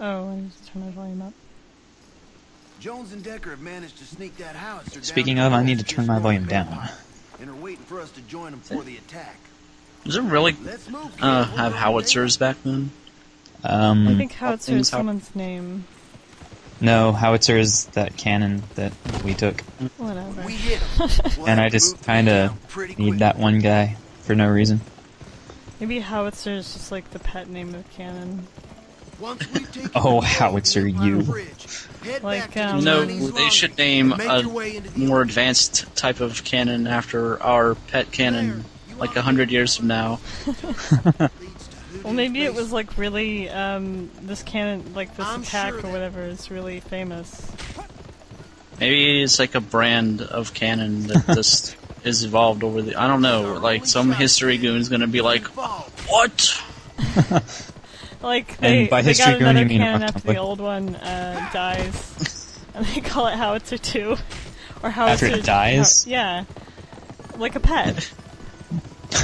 Oh, I need to turn my volume up. Jones and Decker have managed to sneak that howitzer down. Speaking of, I need to turn my volume down. And are waiting for us to join them for the attack. Does it really have howitzers back then? I think howitzer is someone's name. No, howitzer is that cannon that we took. Whatever. We hit 'em. And I just kinda need that one guy for no reason. Maybe howitzer is just like the pet name of cannon. Oh, howitzer, you. Like, no, they should name a more advanced type of cannon after our pet cannon, like 100 years from now. Well, maybe it was like really, this cannon, like this attack or whatever is really famous. Maybe it's like a brand of cannon that just is evolved over the... I don't know, like some history goon's gonna be like, what? Like, they got another cannon after the old one dies, and they call it Howitzer 2. Or Howitzer... After it dies? Yeah. Like a pet.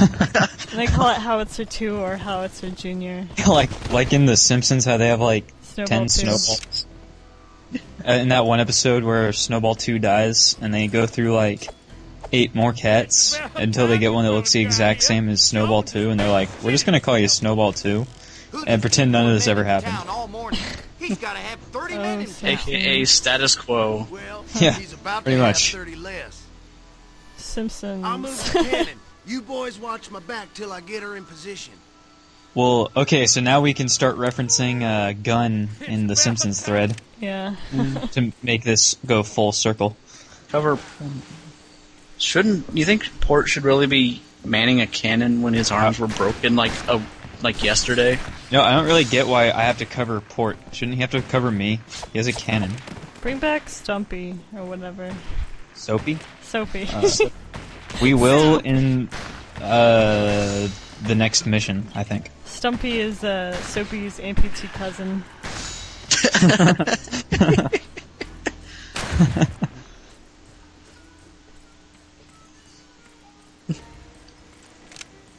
And they call it Howitzer 2 or Howitzer Jr. like in The Simpsons, how they have like Snowball 10 2. snowballs. In that one episode where Snowball 2 dies, and they go through like 8 more cats until they get one that looks the exact same as Snowball 2, and they're like, we're just gonna call you Snowball 2, and pretend none of this ever happened. AKA status quo. Yeah, pretty much. Simpsons. You boys watch my back till I get her in position. Well, okay, so now we can start referencing gun in the Simpsons thread. Yeah. To make this go full circle. Shouldn't you think Port should really be manning a cannon when his arms were broken like yesterday? No, I don't really get why I have to cover Port. Shouldn't he have to cover me? He has a cannon. Bring back Stumpy or whatever. Soapy? Soapy. We will in the next mission, I think. Stumpy is Soapy's amputee cousin.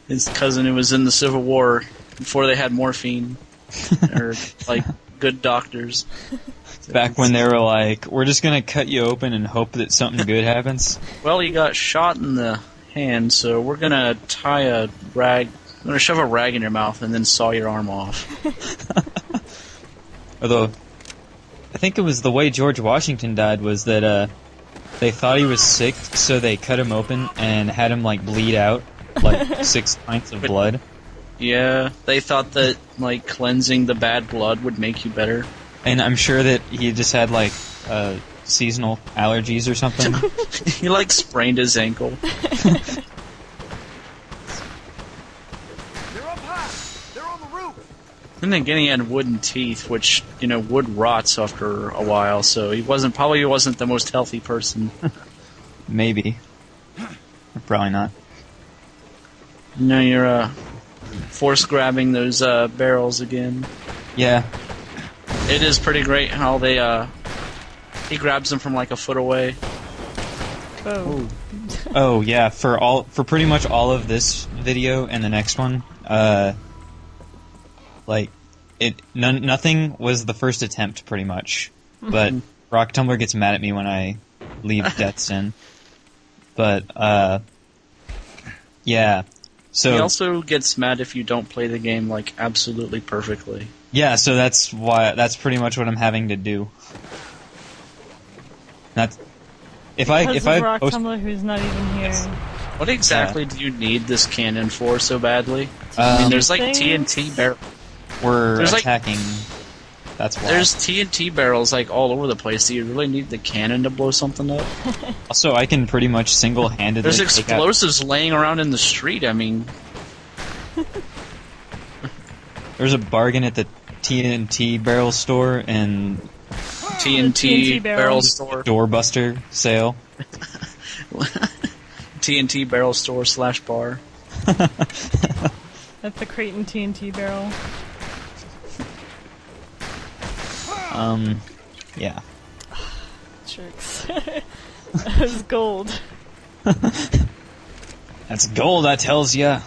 His cousin who was in the Civil War before they had morphine. Or, like, good doctors. Back when they were like, we're just gonna cut you open and hope that something good happens. Well, you got shot in the hand, so we're gonna tie a rag... I'm gonna shove a rag in your mouth and then saw your arm off. Although, I think it was the way George Washington died was that, they thought he was sick, so they cut him open and had him, like, bleed out, like, 6 pints of blood. Yeah, they thought that, like, cleansing the bad blood would make you better. And I'm sure that he just had, like, seasonal allergies or something. He, like, sprained his ankle. They're up high! They're on the roof! And then again, he had wooden teeth, which, you know, wood rots after a while, so he probably wasn't the most healthy person. Maybe. Or probably not. You know, you're, force grabbing those, barrels again. Yeah. It is pretty great how they, he grabs them from like a foot away. Oh. Oh yeah, for pretty much all of this video and the next one, like nothing was the first attempt pretty much. But Rock Tumbler gets mad at me when I leave Death's In. But yeah. So he also gets mad if you don't play the game like absolutely perfectly. Yeah, so that's pretty much what I'm having to do. If I Rock post... Tumbler who's not even here. What exactly do you need this cannon for so badly? I mean, there's like TNT barrels. We're attacking. That's why. There's TNT barrels like all over the place. Do you really need the cannon to blow something up? Also, I can pretty much single-handedly. There's explosives laying around in the street. I mean, there's a bargain at the TNT barrel store and TNT barrel store doorbuster sale. TNT barrel store / bar. At the Creighton TNT barrel. Yeah. Jerks. That was gold. That's gold, I tells ya.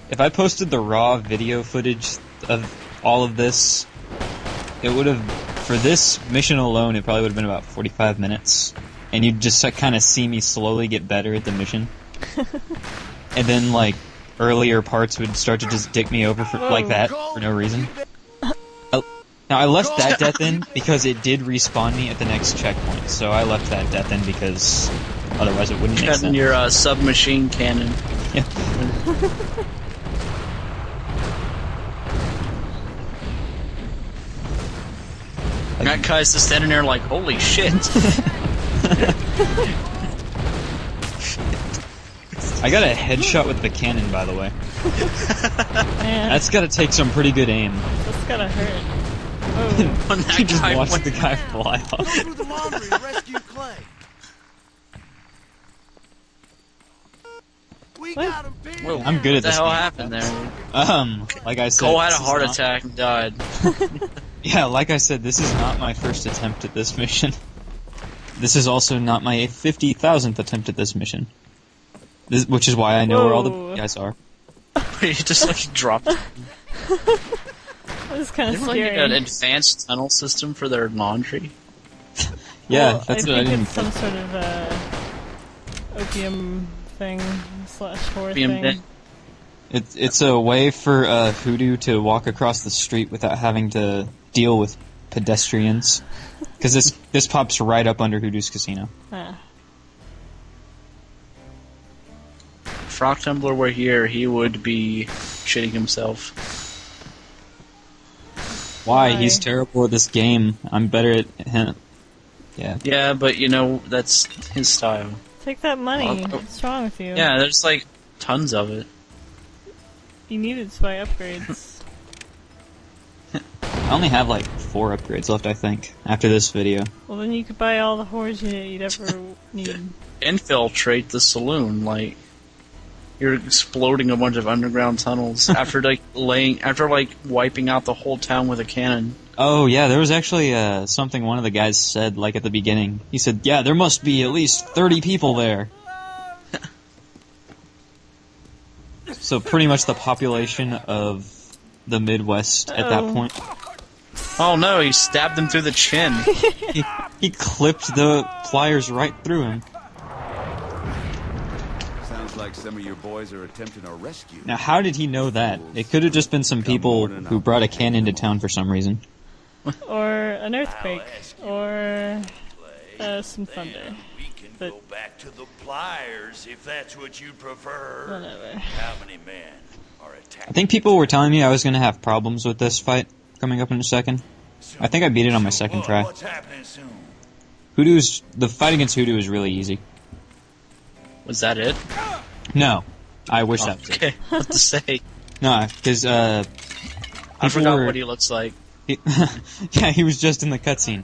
If I posted the raw video footage of all of this, it would have, for this mission alone, it probably would have been about 45 minutes. And you'd just kind of see me slowly get better at the mission. And then, like, earlier parts would start to just dick me over like that, for no reason. Now, I left that death in because it did respawn me at the next checkpoint, so I left that death in because otherwise it wouldn't make sense. And your submachine cannon. Yeah. That guy's just standing there like, holy shit. I got a headshot with the cannon, by the way. That's gotta take some pretty good aim. That's gotta hurt. Oh. You just watched the guy fly off. Go through the laundry and rescue Clay. We got him, Pete. Whoa, I'm good at this. What the hell happened there? Like I said, Cole had a heart attack and died. Yeah, like I said, this is not my first attempt at this mission. This is also not my 50,000th attempt at this mission. Which is why I know where all the guys are. You just like dropped it. That was kind of scary. Like an advanced tunnel system for their laundry. Yeah, well, that's what I think didn't. It's some sort of opium thing / whore thing. It's a way for Hoodoo to walk across the street without having to deal with pedestrians. Because this pops right up under Hoodoo's casino. If Rock Tumbler were here, he would be shitting himself. Why? He's terrible at this game. I'm better at him. Yeah. Yeah, but you know, that's his style. Take that money. What's wrong with you? Yeah, there's like tons of it. You needed to buy upgrades. I only have like 4 upgrades left, I think, after this video. Well, then you could buy all the whores you'd ever need. Infiltrate the saloon, like you're exploding a bunch of underground tunnels after wiping out the whole town with a cannon. Oh yeah, there was actually something one of the guys said like at the beginning. He said, "Yeah, there must be at least 30 people there." So pretty much the population of the Midwest at that point. Oh no, he stabbed him through the chin. He clipped the pliers right through him. Sounds like some of your boys are attempting a rescue. Now, how did he know that? It could have just been some people who brought a cannon to town for some reason. Or an earthquake. Or some thunder. We can go back to the pliers if that's what you prefer. Whatever. How many men are attacking? I think people were telling me I was going to have problems with this fight coming up in a second. I think I beat it on my second try. What's happening soon? The fight against Hoodoo is really easy. Was that it? No. I wish that was it. Okay, what to say? No, because, I forgot what he looks like. Yeah, he was just in the cutscene.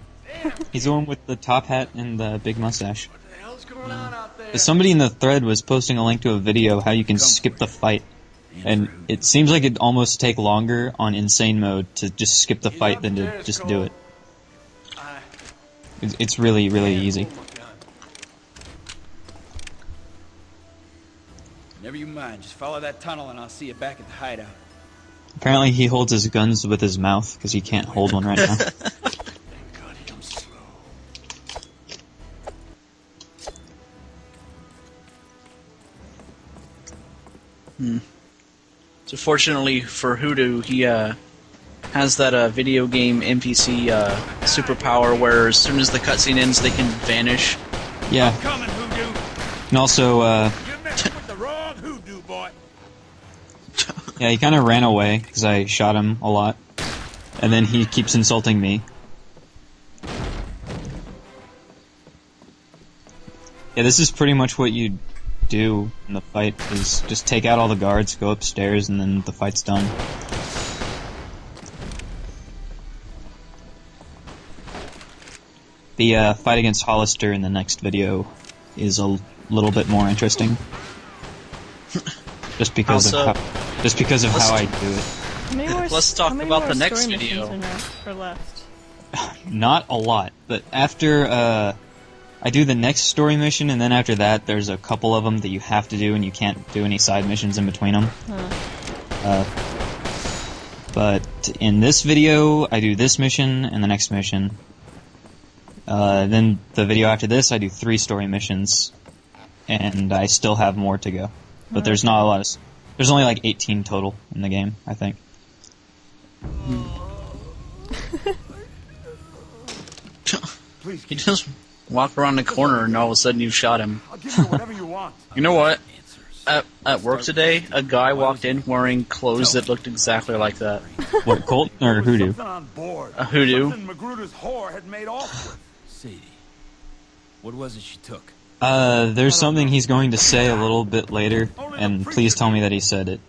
He's the one with the top hat and the big mustache. What the hell's going on out there? Somebody in the thread was posting a link to a video how you can skip the fight. And it seems like it'd almost take longer on insane mode to just skip the fight than to just do it. It's really, really easy. Never you mind. Just follow that tunnel and I'll see you back at the hideout. Apparently he holds his guns with his mouth because he can't hold one right now. So fortunately for Hoodoo, he has that video game NPC superpower where as soon as the cutscene ends, they can vanish. Yeah. Coming, Hoodoo. And also, You're messing with the wrong Hoodoo, boy. yeah, he kind of ran away because I shot him a lot. And then he keeps insulting me. Yeah, this is pretty much what you do in the fight, is just take out all the guards, go upstairs, and then the fight's done. The fight against Hollister in the next video is a little bit more interesting. Just because of how I do it. Let's talk about the next video. Are left? Not a lot, but after I do the next story mission, and then after that, there's a couple of them that you have to do, and you can't do any side missions in between them. But in this video, I do this mission and the next mission. Then the video after this, I do 3 story missions. And I still have more to go. But there's not a lot of... There's only like 18 total in the game, I think. You just walk around the corner and all of a sudden you've shot him. I'll give you whatever you want. You know what? At work today, a guy walked in wearing clothes that looked exactly like that. What, Colt or Hoodoo? A Hoodoo. Magruder's whore had made off with. Sadie. What was it she took? There's something he's going to say a little bit later, and please tell me that he said it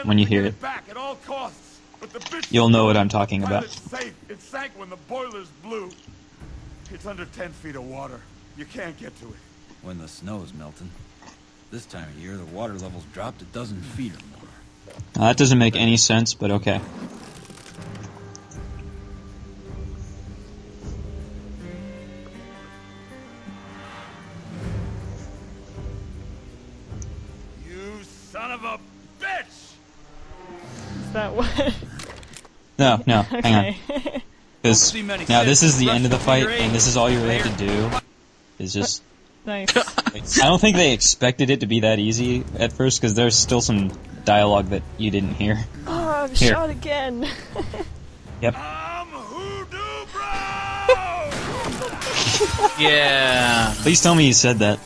when you hear it. You'll know what I'm talking about. It sank when the boilers blew. It's under 10 feet of water. You can't get to it. When the snow's melting. This time of year, the water level's dropped 12 feet or more. That doesn't make any sense, but okay. You son of a bitch! Is that what? No, Okay. hang on. Because now this is the end of the fight, and this is all you really have to do. Is just... Nice. I don't think they expected it to be that easy at first, because there's still some dialogue that you didn't hear. Oh, I'm Here. shot again. Yep. I'm Hoodoo Bro! Yeah. Please tell me you said that.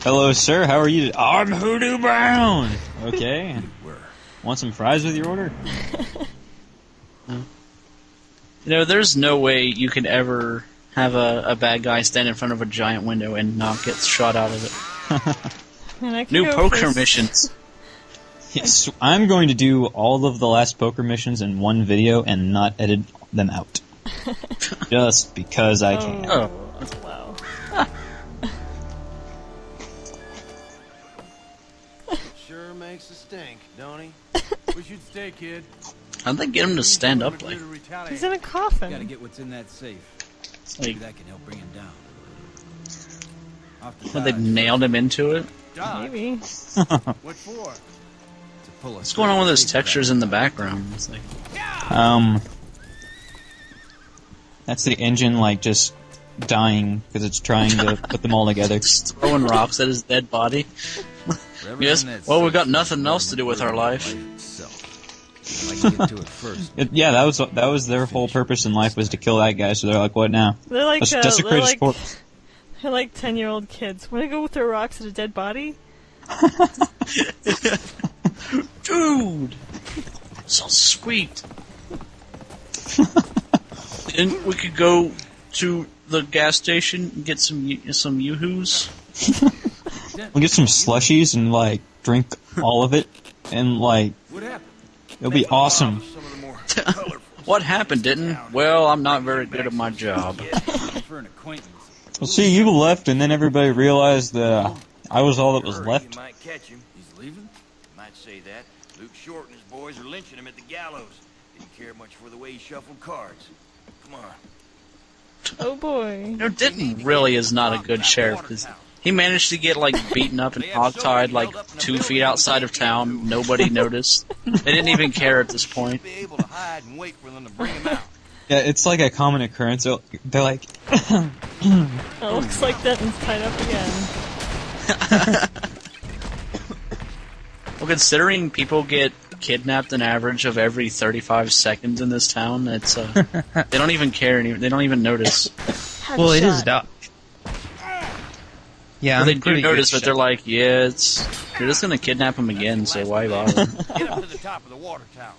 Hello, sir. How are you? I'm Hoodoo Brown. Okay. Want some fries with your order? You know, there's no way you could ever have a bad guy stand in front of a giant window and not get shot out of it. And I can New go poker for missions. Yes, I'm going to do all of the last poker missions in one video and not edit them out. Just because I can. Oh. Wow. Sure makes a stink, don't he? Wish you'd stay, kid. How'd they get him to stand up like? He's in a coffin. Gotta get what's in that safe. Like, Maybe that can help bring him down. Off the well, they side, nailed him into it. Maybe. What for? to pull What's going on with those textures in the background? It's like, That's the engine, like, just dying because it's trying to put them all together. just throwing rocks at his dead body. Yes. Well, we've got nothing else to do with our life. I can get to it first. Yeah, that was their whole purpose in life, was to kill that guy. So they're like, what now? They're like, Let's desecrate his corpse. they're like 10-year-old kids. Want to go throw rocks at a dead body? Dude! So sweet. And we could go to the gas station and get some yoo-hoos. We'll get some slushies and, like, drink all of it. And, like, What happened? it'll be awesome. Some of the more colorful. What happened, Denton? Well, I'm not very good at my job. For an acquaintance. Well, see, you left, and then everybody realized that I was all that was You left. might catch him. He's leaving? Might say that. Luke Short and his boys are lynching him at the gallows. Didn't care much for the way he shuffled cards. Come on. Oh boy. You know, Denton really is not a good sheriff, because he managed to get, like, beaten up and hogtied, like, 2 feet outside of town. Nobody noticed. They didn't even care at this point. Be able to hide and wait for them to bring him out. Yeah, it's like a common occurrence. They're like, It looks like Denton's tied up again. Well, considering people get kidnapped an average of every 35 seconds in this town, it's they don't even care. They don't even notice. well, it is Headshot. dark. Yeah, Well, they do notice, but they're like, yeah, you're just gonna kidnap him again, so why bother? Get him to the top of the water tower.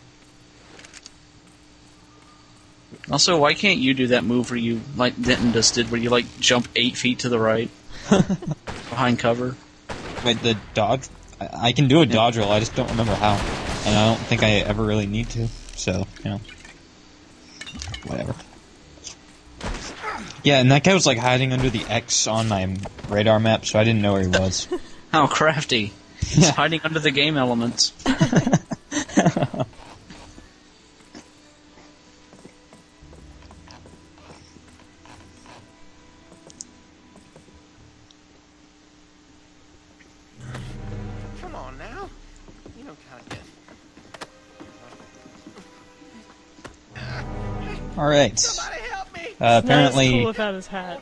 Also, why can't you do that move where you, like Denton just did, where you, like, jump 8 feet to the right behind cover? Wait, the dodge? I can do a dodge roll, I just don't remember how. And I don't think I ever really need to, so, you know. Whatever. Yeah, and that guy was, like, hiding under the X on my radar map, so I didn't know where he was. How crafty. He's hiding under the game elements. Come on now. You don't count yet. Alright. Apparently... Apparently... cool without his hat.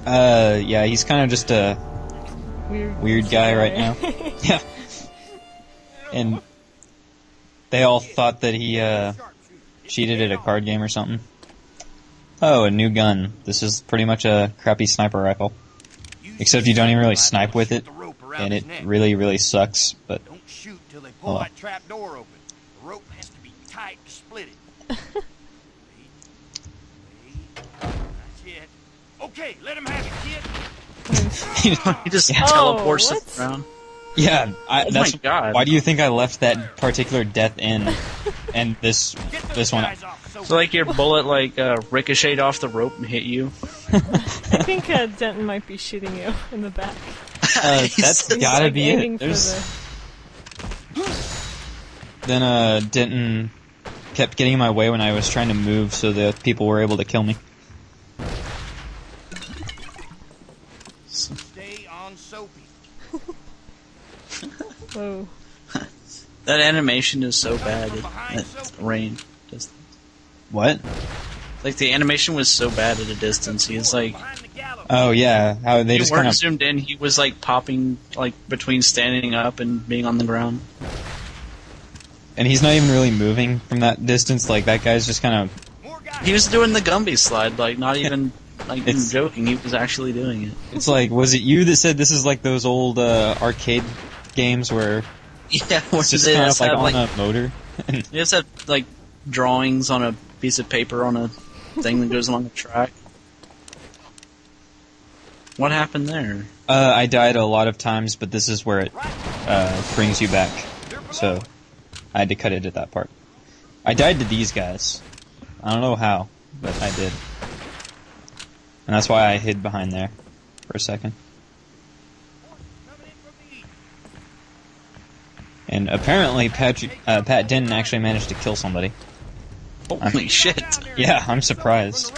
Yeah, he's kind of just a... weird guy right now. Yeah. And... they all thought that he, cheated at a card game or something. Oh, a new gun. This is pretty much a crappy sniper rifle. Except you don't even really snipe with it, and it really, really sucks, but... Don't shoot till they pull that trap door open. The rope has to be tight to split it. Wait. That's it. Okay, let him have it, kid. He just teleports it around. Yeah, my God. Why do you think I left that particular death in, and this one? So like your bullet ricocheted off the rope and hit you? I think Denton might be shooting you in the back. That's gotta be it. Then Denton kept getting in my way when I was trying to move, so the people were able to kill me. Stay on Soapy. Whoa. That animation is so bad. That rain. Just What? like the animation was so bad at a distance. He's like, oh yeah, how they just kind of zoomed in. He was like popping like between standing up and being on the ground. and he's not even really moving from that distance. Like that guy's just kind of. He was doing the Gumby slide, like not even like joking. He was actually doing it. It's like, was it you that said this is like those old arcade games where Yeah, it's just kind of like on a motor? You just have like drawings on a piece of paper on a thing that goes along the track. What happened there? I died a lot of times, but this is where it brings you back. So I had to cut it at that part. I died to these guys. I don't know how, but I did. And that's why I hid behind there for a second. And apparently Pat Denton actually managed to kill somebody. Holy shit. Yeah, I'm surprised.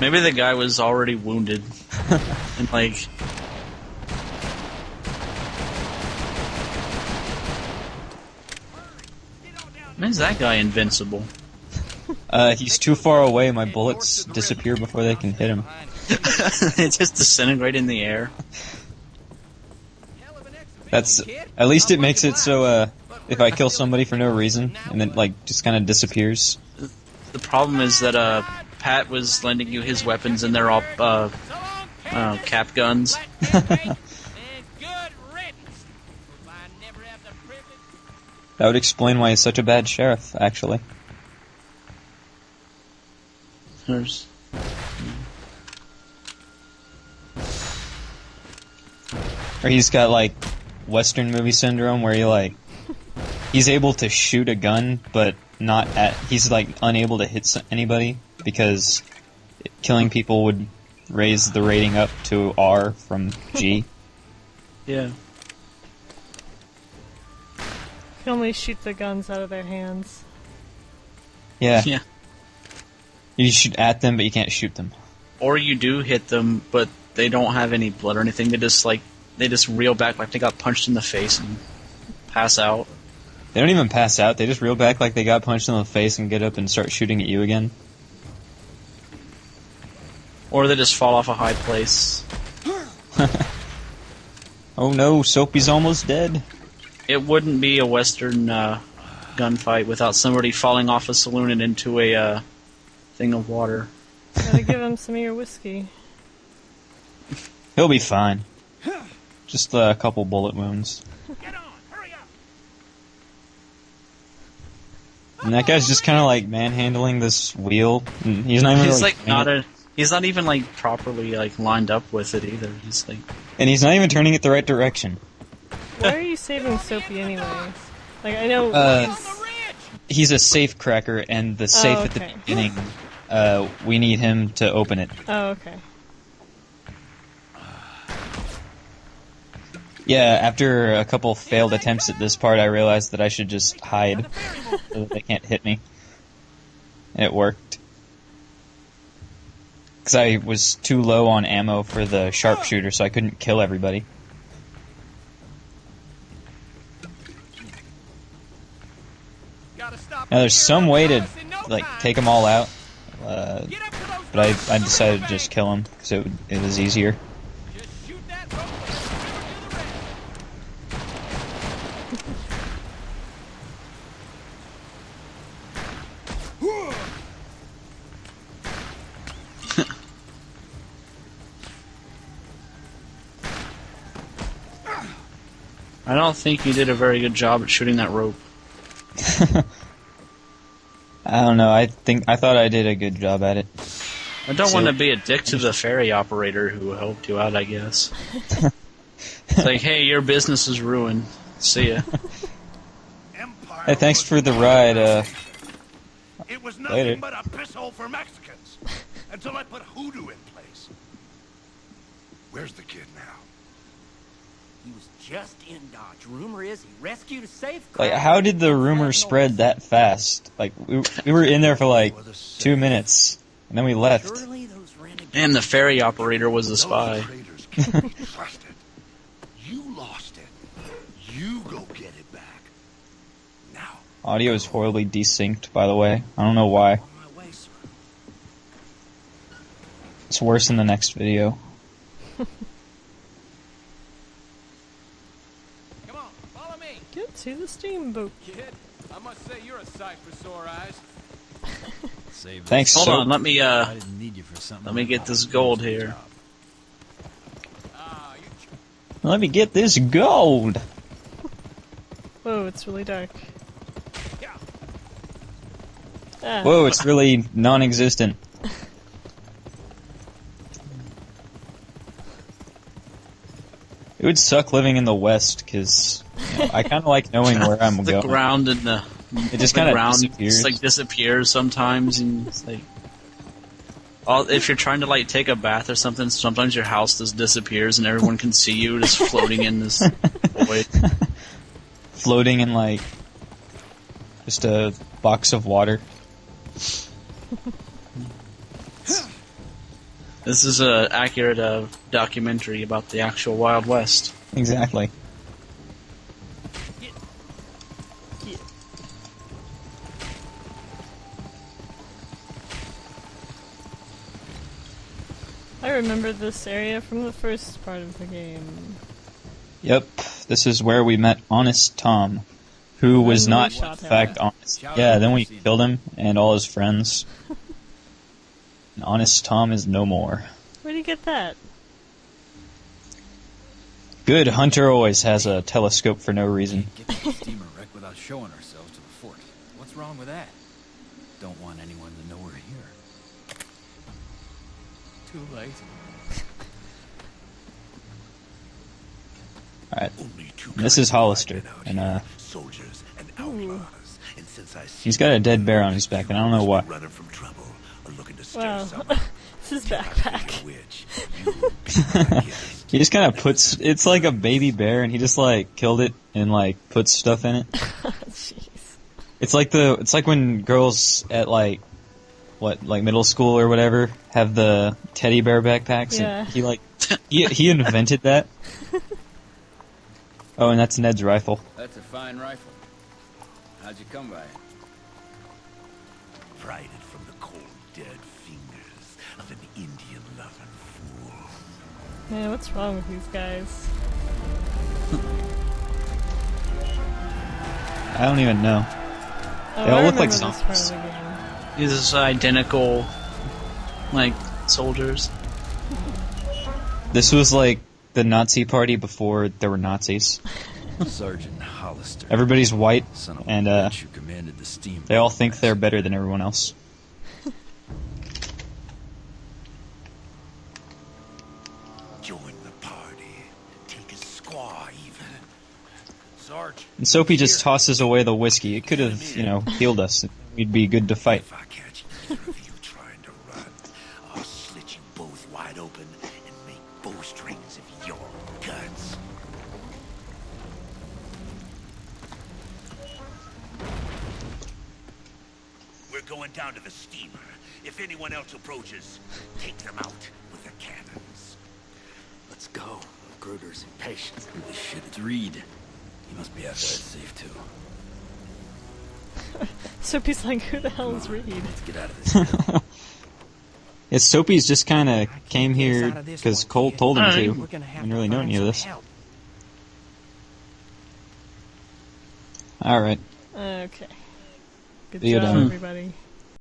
Maybe the guy was already wounded. And like... When's that guy invincible? He's too far away, my bullets disappear before they can hit him. They just disintegrate in the air. That's... At least it makes it so, if I kill somebody for no reason, and then, like, just kind of disappears. The problem is that, Pat was lending you his weapons and they're all, cap guns. That would explain why he's such a bad sheriff, actually. There's... Or he's got, like, Western movie syndrome, where he's able to shoot a gun, but he's, like, unable to hit anybody, because killing people would raise the rating up to R from G. Yeah. You can only shoot the guns out of their hands. Yeah. Yeah. You shoot at them, but you can't shoot them. Or you do hit them, but they don't have any blood or anything. They just reel back like they got punched in the face and pass out. They don't even pass out. They just reel back like they got punched in the face and get up and start shooting at you again. Or they just fall off a high place. Oh no, Soapy's almost dead. It wouldn't be a Western gunfight without somebody falling off a saloon and into a thing of water. Gotta give him some of your whiskey. He'll be fine. Just a couple bullet wounds. Get on, hurry up. And that guy's just kind of like manhandling this wheel. And he's not even He's really like he's not even like properly like lined up with it either. He's like, and he's not even turning it the right direction. Why are you saving Soapy anyway? Like, I know he's a safe cracker, and the safe at the beginning, we need him to open it. Oh, okay. Yeah, after a couple failed attempts at this part, I realized that I should just hide so that they can't hit me. And it worked. Because I was too low on ammo for the sharpshooter, so I couldn't kill everybody. Now there's some way to like take them all out, but I decided to just kill them because it was easier. I don't think you did a very good job at shooting that rope. I don't know. I thought I did a good job at it. I don't want to be a dick to the ferry operator who helped you out, I guess. It's like, hey, your business is ruined. See ya. Hey, thanks for the ride. It was nothing Later. but a piss hole for Mexicans until I put hoodoo in place. Where's the kid now? He was just in Dodge. Rumor is he rescued a safe. Like, how did the rumor spread that fast? Like, we were in there for like 2 minutes, and then we left. And the ferry operator was a spy. You lost it. You go get it back. Now. Audio is horribly desynced, by the way. I don't know why. It's worse in the next video. Get to the steamboat. Kid, I must say you're a sight for sore eyes. Thanks. Hold on, let me get this gold here. Let me get this gold. Whoa, it's really dark. Ah. Whoa, it's really non-existent. It would suck living in the West, because I kind of like knowing where I'm the going. Ground and it just kind of disappears. Just, like, disappears sometimes, and it's like, if you're trying to like take a bath or something, sometimes your house just disappears and everyone can see you just floating in this void. Floating in like just a box of water. This is an accurate documentary about the actual Wild West. Exactly. I remember this area from the first part of the game. Yep, this is where we met Honest Tom, who was we not, in shot him. fact, honest. Yeah, then we killed him and all his friends. And Honest Tom is no more. Where'd you get that? Good hunter always has a telescope for no reason. Get to the steamer wreck without showing ourselves to the fort. What's wrong with that? Don't want anyone to know we're here. Too late. Alright, this is Hollister, and Soldiers and outlaws. And since I he's got a dead bear on his back, and I don't know why. running from trouble or looking to stir Wow. something. It's his backpack. Which you will be my guest. He just kind of puts, it's like a baby bear, and he just like killed it and like puts stuff in it. Jeez. It's like when girls at like middle school or whatever have the teddy bear backpacks. Yeah. And he like he invented that. Oh, and that's Ned's rifle. That's a fine rifle. How'd you come by it? Pried it from the cold, dead fingers of an Indian-loving fool. Man, what's wrong with these guys? I don't even know. Oh, They all I look like remember this part of zombies. the game. These are identical, like, soldiers. This was like the Nazi party before there were Nazis. Sergeant Hollister. Everybody's white, Son of a and bitch who commanded the steam. they all think they're better than everyone else. Join the party. Take a squaw, even. Sarge, And Soapy just tosses away the whiskey. It could have, healed us. We'd be good to fight. if I catch either of you trying to run, I'll slit you both wide open and make bowstrings of your guts. We're going down to the steamer. If anyone else approaches, take them out with the cannons. Let's go. Gruder's impatient. Holy shit, it's Reed. He must be after that safe too. Soapy's like, who the hell is Reed? Let's get out of this. Yeah, Soapy's just kind of came here because Cole told him to. Didn't really know any of this. Alright. Okay. Good See you job, then. everybody.